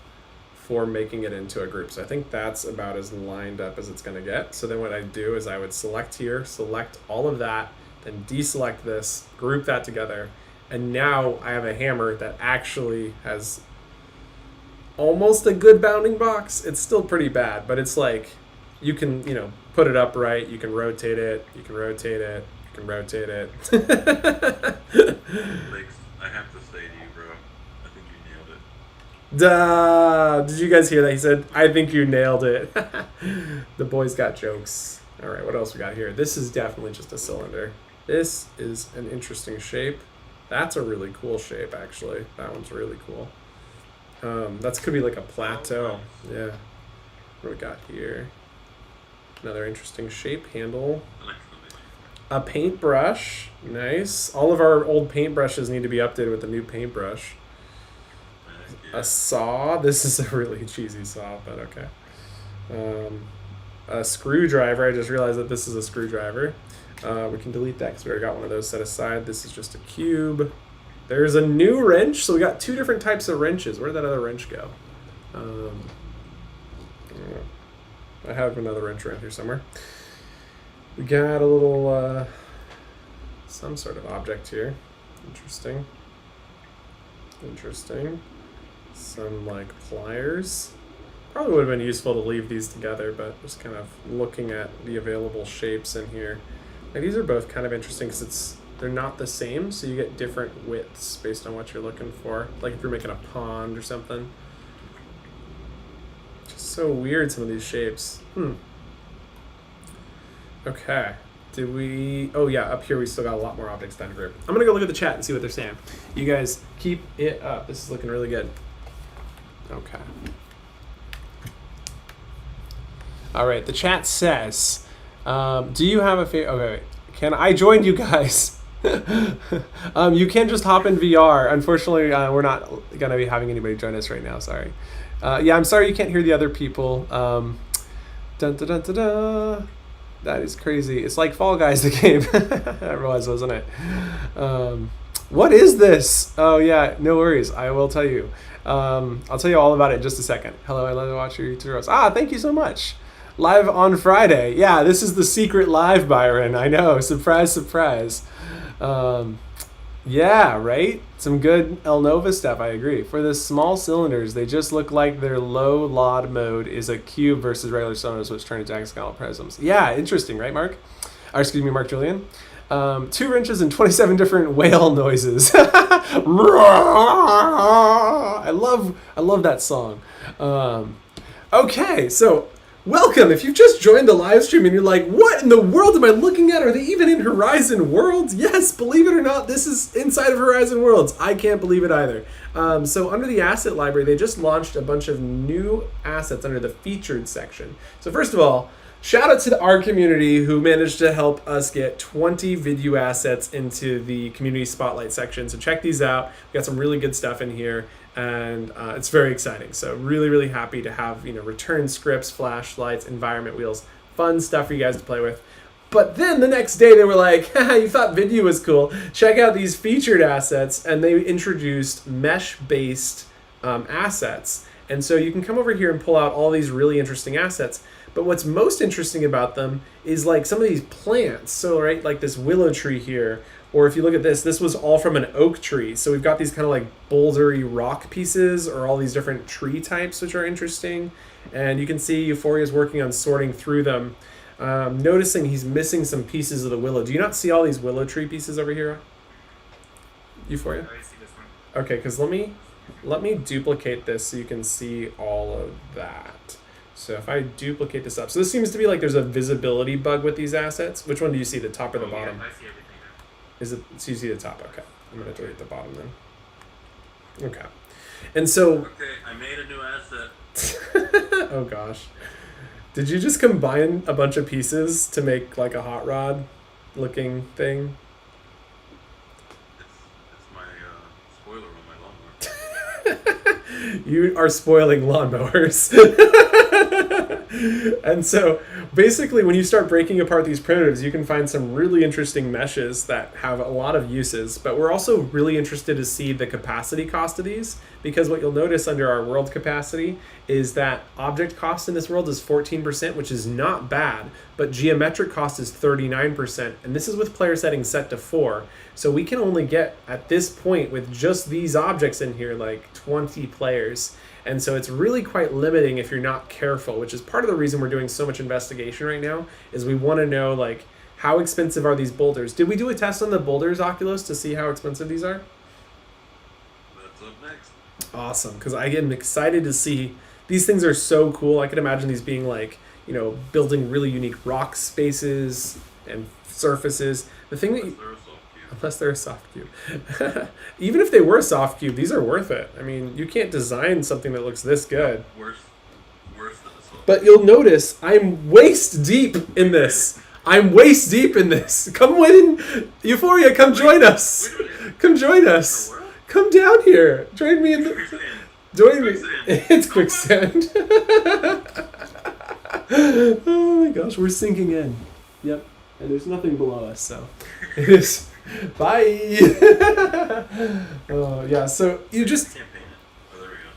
for making it into a group. So I think that's about as lined up as it's going to get. So then what I do is I would select here, select all of that, then deselect this, group that together. And now I have a hammer that actually has almost a good bounding box. It's still pretty bad, but it's like you can, put it upright, you can rotate it, you can rotate it, you can rotate it. Lakes, I have to say to you, bro, I think you nailed it. Duh! Did you guys hear that? He said, I think you nailed it. The boys got jokes. All right, what else we got here? This is definitely just a cylinder. This is an interesting shape. That's a really cool shape, actually. That one's really cool. That could be like a plateau. Yeah. What do we got here? Another interesting shape. Handle. A paintbrush. Nice. All of our old paintbrushes need to be updated with a new paintbrush. A saw. This is a really cheesy saw, but okay. A screwdriver. I just realized that this is a screwdriver. We can delete that because we already got one of those set aside. This is just a cube. There's a new wrench. So we got 2 different types of wrenches. Where did that other wrench go? I don't know. I have another wrench around here somewhere. We got a little, some sort of object here. Interesting. Some, like, pliers. Probably would have been useful to leave these together, but just kind of looking at the available shapes in here. Like, these are both kind of interesting because they're not the same, so you get different widths based on what you're looking for. Like if you're making a pond or something. Just so weird, some of these shapes. Okay. Did we... Oh, yeah, up here we still got a lot more objects to ungroup. I'm going to go look at the chat and see what they're saying. You guys keep it up. This is looking really good. Okay. All right, the chat says, do you have a favorite... Okay, wait. I joined you guys. You can just hop in VR. Unfortunately, we're not going to be having anybody join us right now. Sorry. Yeah, I'm sorry you can't hear the other people. Dun, dun, dun, dun, dun. That is crazy. It's like Fall Guys, the game. That was, wasn't it? What is this? Oh, yeah, no worries. I will tell you. I'll tell you all about it in just a second. Hello, I love to watch your tutorials. Thank you so much. Live on Friday. Yeah, this is the secret live, Byron. I know. Surprise, surprise. Yeah, right? Some good El Nova stuff, I agree. For the small cylinders, they just look like their low LOD mode is a cube versus regular cylinders, which turn into hexagonal prisms. Yeah, interesting, right, Mark? Or excuse me, Mark Julian. 2 wrenches and 27 different whale noises. I love that song. Okay, so Welcome! If you've just joined the live stream and you're like, what in the world am I looking at? Are they even in Horizon Worlds? Yes, believe it or not, this is inside of Horizon Worlds. I can't believe it either. So under the asset library, they just launched a bunch of new assets under the featured section. So first of all, shout out to our community who managed to help us get 20 Vidyuu assets into the community spotlight section. So check these out. We got some really good stuff in here. And it's very exciting. So really, really happy to have, return scripts, flashlights, environment wheels, fun stuff for you guys to play with. But then the next day they were like, haha, you thought Vidyuu was cool. Check out these featured assets. And they introduced mesh-based assets. And so you can come over here and pull out all these really interesting assets. But what's most interesting about them is like some of these plants. So, right, like this willow tree here. Or if you look at this was all from an oak tree. So we've got these kind of like bouldery rock pieces or all these different tree types, which are interesting. And you can see Euphoria is working on sorting through them. Noticing he's missing some pieces of the willow. Do you not see all these willow tree pieces over here, Euphoria? I see this one. Okay, because let me duplicate this so you can see all of that. So if I duplicate this up. So this seems to be like there's a visibility bug with these assets. Which one do you see, the top or the bottom? Yeah, I see everything now. Is it, so you see the top? Okay. I'm going to delete the bottom then. Okay. And so... Okay, I made a new asset. oh gosh. Did you just combine a bunch of pieces to make like a hot rod looking thing? It's my spoiler on my lawnmower. You are spoiling lawnmowers. And so basically when you start breaking apart these primitives, you can find some really interesting meshes that have a lot of uses. But we're also really interested to see the capacity cost of these, because what you'll notice under our world capacity is that object cost in this world is 14%, which is not bad, but geometric cost is 39%. And this is with player settings set to 4. So we can only get, at this point, with just these objects in here, like 20 players. And so it's really quite limiting if you're not careful, which is part of the reason we're doing so much investigation right now, is we want to know, like, how expensive are these boulders? Did we do a test on the boulders, Oculus, to see how expensive these are? That's up next. Awesome, because I am excited to see. These things are so cool. I could imagine these being like, building really unique rock spaces and surfaces. The thing that unless they're a soft cube. Even if they were a soft cube, these are worth it. I mean, you can't design something that looks this good. Worse than a soft. But you'll notice I'm waist deep in this. I'm waist deep in this. Come win, Euphoria. Come join us. Come join us. Come down here. Join me in the. Join me. It's quicksand. Oh my gosh, we're sinking in. Yep. And there's nothing below us, so it is. Bye. Oh yeah. So you just. Can't paint it. Oh, there we go.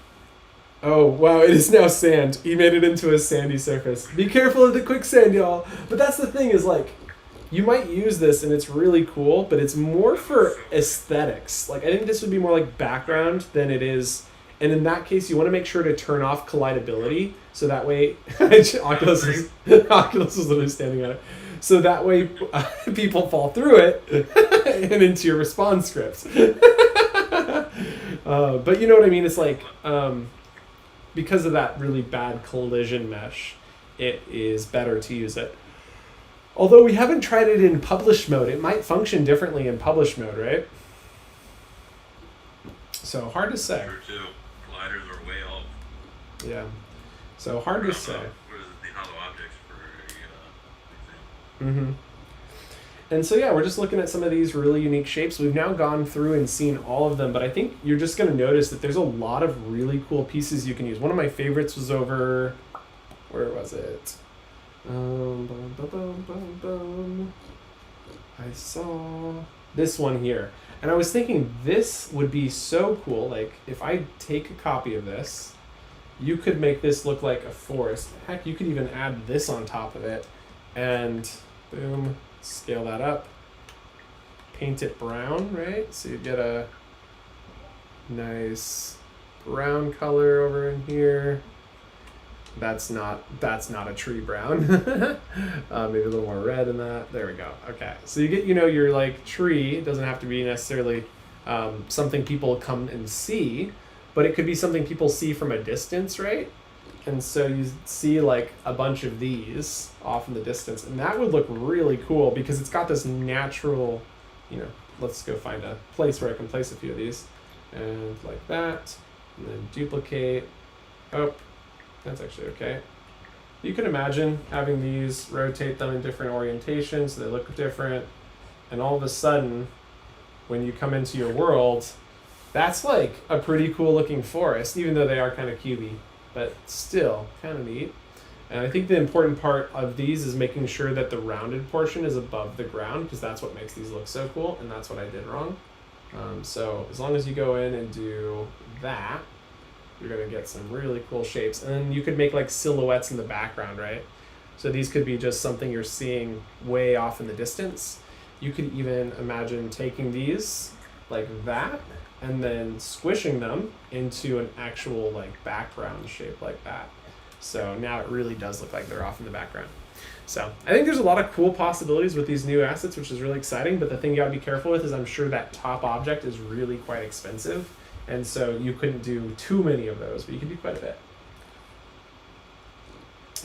Oh wow! It is now sand. He made it into a sandy surface. Be careful of the quicksand, y'all. But that's the thing, is like, you might use this and it's really cool, but it's more for aesthetics. Like, I think this would be more like background than it is. And in that case, you want to make sure to turn off collidability, so that way Oculus is literally standing on it. So that way people fall through it and into your response scripts. But you know what I mean? It's like, because of that really bad collision mesh, it is better to use it. Although we haven't tried it in publish mode. It might function differently in publish mode, right? So hard to say. Sure too. Gliders are way off. Yeah. So hard to say. What is it? The hollow objects for Mm-hmm. And so yeah, we're just looking at some of these really unique shapes. We've now gone through and seen all of them, but I think you're just going to notice that there's a lot of really cool pieces you can use. One of my favorites was over, where was it? I saw this one here. And I was thinking this would be so cool. Like, if I take a copy of this, you could make this look like a forest. Heck, you could even add this on top of it. And boom, scale that up. Paint it brown, right? So you get a nice brown color over in here. That's not a tree brown. Maybe a little more red in that. There we go. Okay. So you get, your like tree. It doesn't have to be necessarily something people come and see, but it could be something people see from a distance, right? and so you see like a bunch of these off in the distance, and that would look really cool because it's got this natural, let's go find a place where I can place a few of these, and like that, and then duplicate. Oh, that's actually okay. You can imagine having these, rotate them in different orientations so they look different, and all of a sudden, when you come into your world, that's like a pretty cool looking forest, even though they are kind of cubey, but still kind of neat. And I think the important part of these is making sure that the rounded portion is above the ground, because that's what makes these look so cool, and that's what I did wrong. So as long as you go in and do that, you're going to get some really cool shapes. And then you could make like silhouettes in the background, right? So these could be just something you're seeing way off in the distance. You could even imagine taking these like that and then squishing them into an actual like background shape like that. So now it really does look like they're off in the background. So I think there's a lot of cool possibilities with these new assets, which is really exciting. But the thing you gotta be careful with is I'm sure that top object is really quite expensive. And so you couldn't do too many of those, but you can do quite a bit.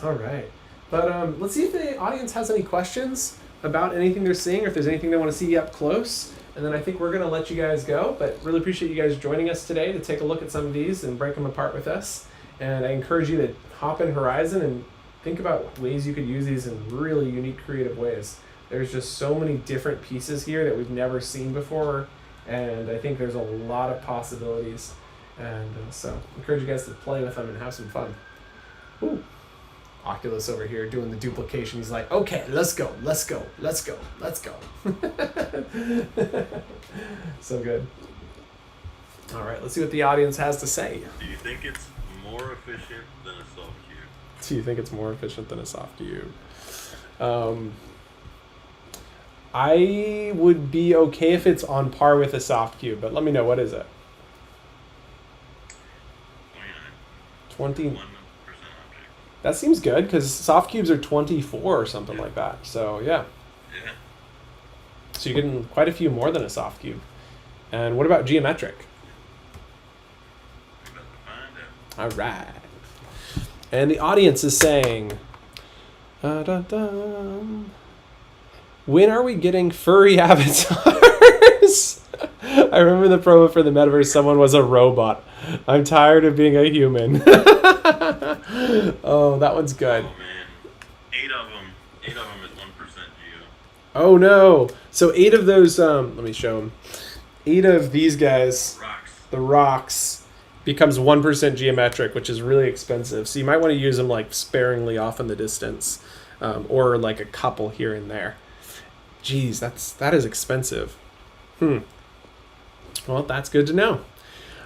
All right. But let's see if the audience has any questions about anything they're seeing, or if there's anything they want to see up close. And then I think we're going to let you guys go. But really appreciate you guys joining us today to take a look at some of these and break them apart with us. And I encourage you to hop in Horizon and think about ways you could use these in really unique, creative ways. There's just so many different pieces here that we've never seen before. And I think there's a lot of possibilities. And so I encourage you guys to play with them and have some fun. Ooh. Oculus over here doing the duplication. He's like, okay, let's go. So good. All right, let's see what the audience has to say. Do you think it's more efficient than a soft cube? Do you think it's more efficient than a soft cube? I would be okay if it's on par with a soft cube, but let me know, what is it? 29. 20. That seems good, because soft cubes are 24 or something like that. So yeah. Yeah. So you're getting quite a few more than a soft cube. And what about geometric? We're about to find out. All right. And the audience is saying, when are we getting furry avatars? I remember the promo for the metaverse, someone was a robot. I'm tired of being a human. Oh, that one's good. Oh man, 8 of them is 1% geo. Oh no. So 8 of those, let me show them. 8 of these guys, Rocks. the rocks, becomes 1% geometric, which is really expensive. So you might want to use them like sparingly off in the distance, or like a couple here and there. Geez, that is expensive. Well, that's good to know.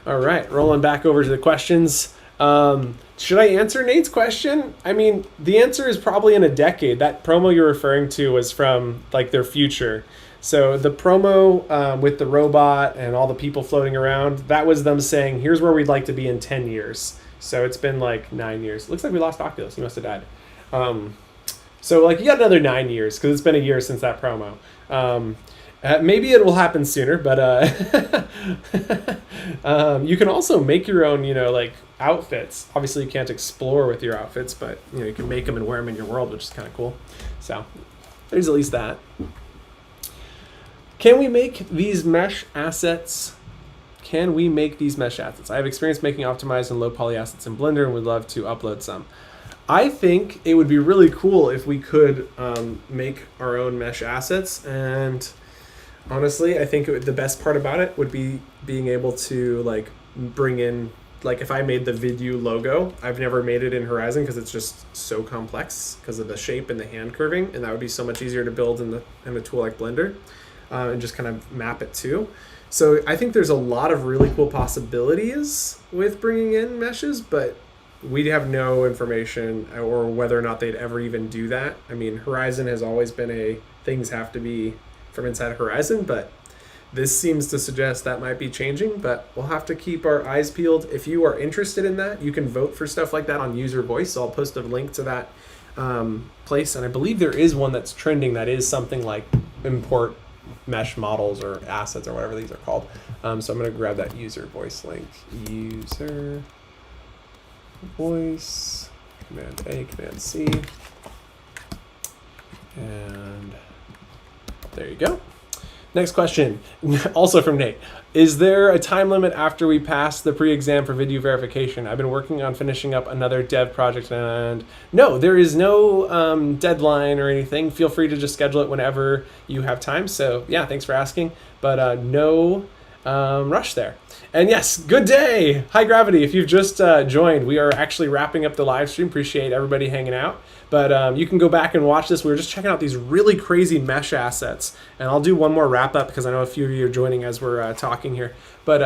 All right, rolling back over to the questions. Should I answer Nate's question? I mean, the answer is probably in a decade. That promo you're referring to was from like their future. So the promo with the robot and all the people floating around, that was them saying, here's where we'd like to be in 10 years. So it's been like 9 years. Looks like we lost Oculus. He must have died. So like you got another 9 years, because it's been a year since that promo. Maybe it will happen sooner, but you can also make your own, like outfits. Obviously, you can't explore with your outfits, but you can make them and wear them in your world, which is kind of cool. So there's at least that. Can we make these mesh assets? I have experience making optimized and low poly assets in Blender and would love to upload some. I think it would be really cool if we could make our own mesh assets, and honestly, I think the best part about it would be being able to like bring in, like if I made the Vidyuu logo, I've never made it in Horizon because it's just so complex because of the shape and the hand curving, and that would be so much easier to build in a tool like Blender, and just kind of map it too. So I think there's a lot of really cool possibilities with bringing in meshes, but we have no information or whether or not they'd ever even do that. I mean, Horizon has always been things have to be from inside Horizon, but this seems to suggest that might be changing, but we'll have to keep our eyes peeled. If you are interested in that, you can vote for stuff like that on User Voice, so I'll post a link to that place, and I believe there is one that's trending that is something like import mesh models or assets or whatever these are called. So I'm going to grab that User Voice link. User voice, Command A, Command C, and there you go. Next question, also from Nate. Is there a time limit after we pass the pre-exam for Vidyuu verification? I've been working on finishing up another dev project, and no, there is no deadline or anything. Feel free to just schedule it whenever you have time. So yeah, thanks for asking, but no rush there. And yes, good day, High Gravity. If you've just joined, we are actually wrapping up the live stream. Appreciate everybody hanging out. But you can go back and watch this. We were just checking out these really crazy mesh assets. And I'll do one more wrap up because I know a few of you are joining as we're talking here. But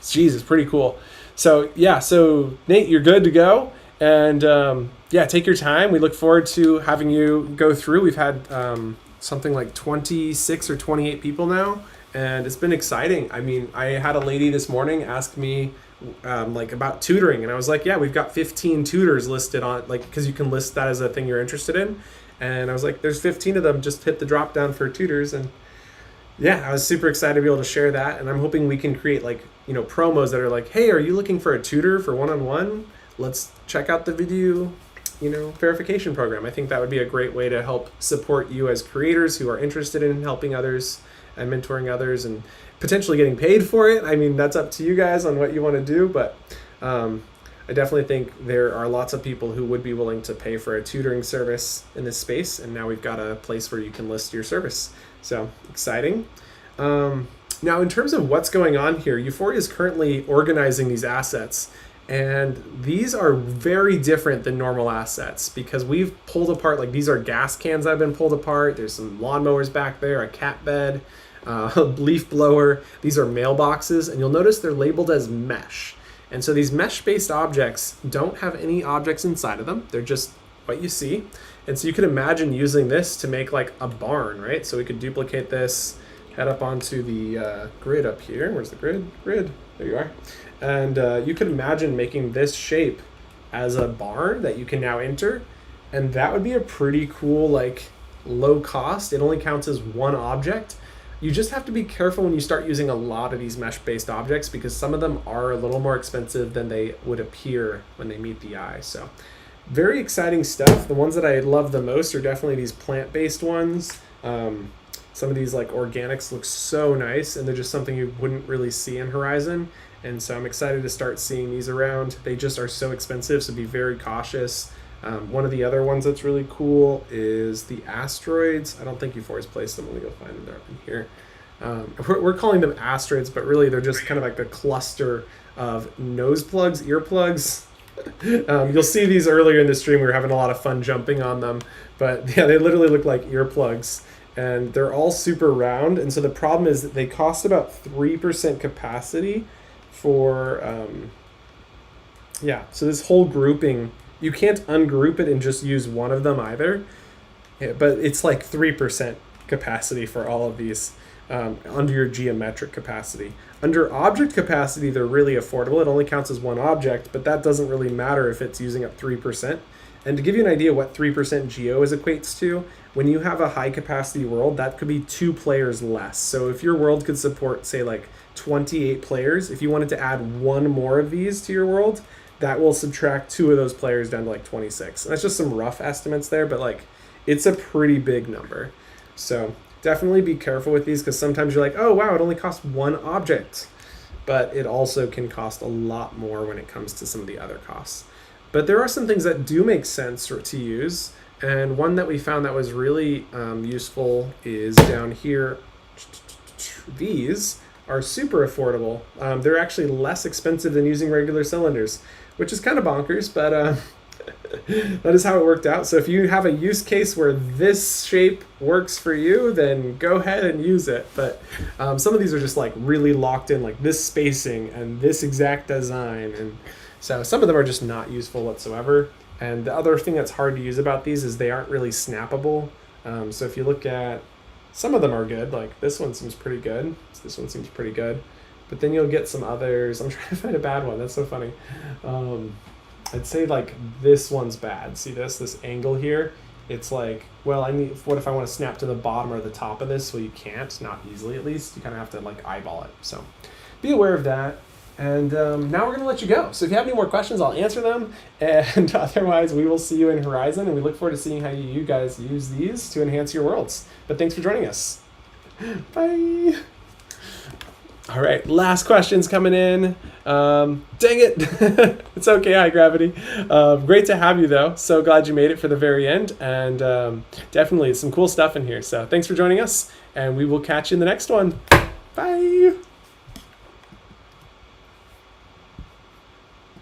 geez, it's pretty cool. So yeah, so Nate, you're good to go. And yeah, take your time. We look forward to having you go through. We've had something like 26 or 28 people now. And it's been exciting. I mean, I had a lady this morning ask me like about tutoring, and I was like, yeah, we've got 15 tutors listed on, like, because you can list that as a thing you're interested in. And I was like, there's 15 of them, just hit the drop down for tutors. And yeah, I was super excited to be able to share that. And I'm hoping we can create like, you know, promos that are like, hey, are you looking for a tutor for one-on-one? Let's check out the Vidyuu, you know, verification program. I think that would be a great way to help support you as creators who are interested in helping others and mentoring others and potentially getting paid for it. I mean, that's up to you guys on what you want to do, but I definitely think there are lots of people who would be willing to pay for a tutoring service in this space, and now we've got a place where you can list your service. So exciting. Now, in terms of what's going on here, Euphoria is currently organizing these assets, and these are very different than normal assets because we've pulled apart, like these are gas cans that have been pulled apart. There's some lawnmowers back there, a cat bed, a leaf blower. These are mailboxes, and you'll notice they're labeled as mesh. And so these mesh-based objects don't have any objects inside of them. They're just what you see. And so you can imagine using this to make like a barn, right? So we could duplicate this, head up onto the grid up here. Where's the grid? Grid, there you are. And you could imagine making this shape as a barn that you can now enter. And that would be a pretty cool, like, low cost. It only counts as one object. You just have to be careful when you start using a lot of these mesh-based objects because some of them are a little more expensive than they would appear when they meet the eye. So very exciting stuff. The ones that I love the most are definitely these plant-based ones. Some of these like organics look so nice, and they're just something you wouldn't really see in Horizon. And so I'm excited to start seeing these around. They just are so expensive, so be very cautious. One of the other ones that's really cool is the asteroids. I don't think Euphoria's placed them. Let me go find them. They're up in here. We're calling them asteroids, but really they're just kind of like a cluster of nose plugs, earplugs. You'll see these earlier in the stream. We were having a lot of fun jumping on them. But yeah, they literally look like earplugs. And they're all super round. And so the problem is that they cost about 3% capacity for, so this whole grouping, you can't ungroup it and just use one of them either. Yeah, but it's like 3% capacity for all of these under your geometric capacity. Under object capacity, they're really affordable. It only counts as one object, but that doesn't really matter if it's using up 3%. And to give you an idea what 3% geo is equates to, when you have a high capacity world, that could be 2 players less. So if your world could support, say, like 28 players, if you wanted to add one more of these to your world, that will subtract 2 of those players down to like 26. And that's just some rough estimates there, but like it's a pretty big number. So definitely be careful with these because sometimes you're like, oh wow, it only costs one object. But it also can cost a lot more when it comes to some of the other costs. But there are some things that do make sense to use. And one that we found that was really useful is down here. These are super affordable. They're actually less expensive than using regular cylinders, which is kind of bonkers, but that is how it worked out. So if you have a use case where this shape works for you, then go ahead and use it. But some of these are just like really locked in, like this spacing and this exact design. And so some of them are just not useful whatsoever. And the other thing that's hard to use about these is they aren't really snappable. So if you look at, some of them are good, like this one seems pretty good. This one seems pretty good. But then you'll get some others. I'm trying to find a bad one. That's so funny. I'd say like this one's bad. See this angle here? It's like, well, what if I want to snap to the bottom or the top of this? Well, you can't, not easily at least. You kind of have to like eyeball it. So be aware of that. And now we're going to let you go. So if you have any more questions, I'll answer them. And otherwise, we will see you in Horizon. And we look forward to seeing how you guys use these to enhance your worlds. But thanks for joining us. Bye. All right, last questions coming in. Dang it. It's okay, High Gravity. Great to have you, though. So glad you made it for the very end. And definitely some cool stuff in here. So thanks for joining us. And we will catch you in the next one. Bye.